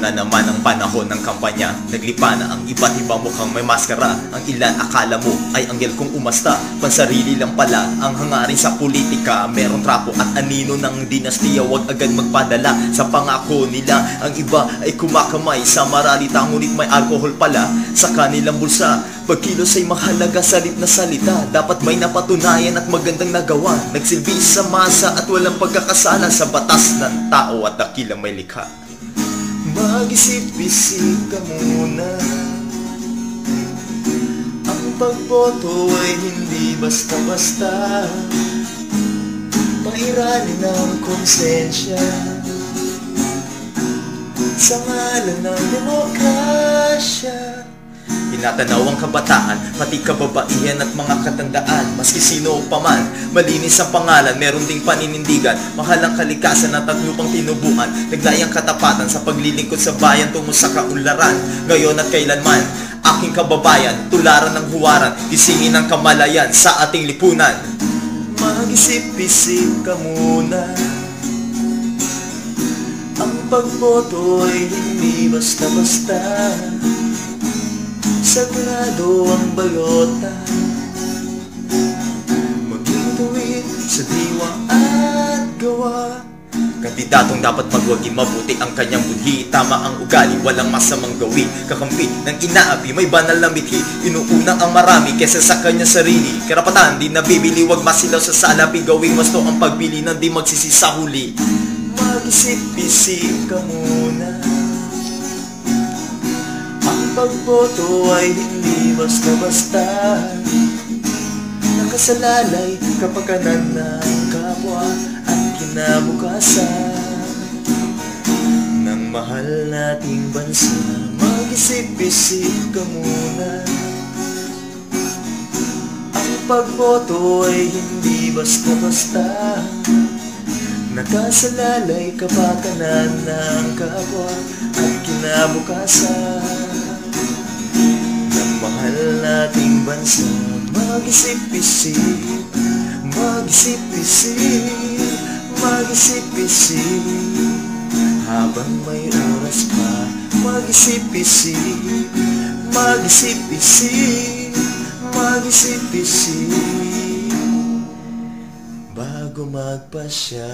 na naman ang panahon ng kampanya. Naglipa na ang iba't ibang mukhang may maskara. Ang ilan akala mo ay anghel kung umasta. Pansarili lang pala ang hangarin sa politika. Merong trapo at anino ng dinastiya, wag agad magpadala sa pangako nila. Ang iba ay kumakamay sa maralita, ngunit may alcohol pala sa kanilang bulsa. Pagkilos ay mahalaga, salit na salita dapat may napatunayan at magandang nagawa. Nagsilbi sa masa at walang pagkakasala sa batas ng tao at dakilang may likha. Mag-isip-isip ka muna. Ang pagboto ay hindi basta-basta. Pairalin ang konsensya sa ngalan ng demokrasya. Tinatanaw ang kabataan, pati kababaihan at mga katandaan. Maski sino pa man, malinis ang pangalan, meron ding paninindigan. Mahal ang kalikasan at lupang tinubuan. Naglayang katapatan sa paglilingkod sa bayan tungo sa kaunlaran. Ngayon at kailanman, aking kababayan, tularan ng huwaran, gisingin ang kamalayan sa ating lipunan. Mag-isip-isip ka muna. Ang pagboto ay hindi basta-basta. Sagrado ang balota. Maging tuwid sa diwa at gawa. Kandidatong dapat magwagi, mabuti ang kanyang budhi. Tama ang ugali, walang masamang gawin. Kakampi ng inaapi, may banal na mithi. Inuuna ang marami kesa sa kanyang sarili. Karapatan di nabibili, wag masilaw sa salapi. Gawing wasto ang pagbili ng di magsisi sa huli. Mag-isip-isip ka muna. Pagboto ay hindi basta-basta. Nakasalalay kapakanan ng kapwa at kinabukasan ng mahal nating bansa. Mag-isip-isip ka muna. Ang pagboto ay hindi basta-basta. Nakasalalay kapakanan ng kapwa at kinabukasan mahal nating bansa. Mag-isip-isip, mag-isip-isip, mag-isip-isip. Habang may oras pa, mag-isip-isip, mag-isip-isip, mag-isip-isip bago magpasya.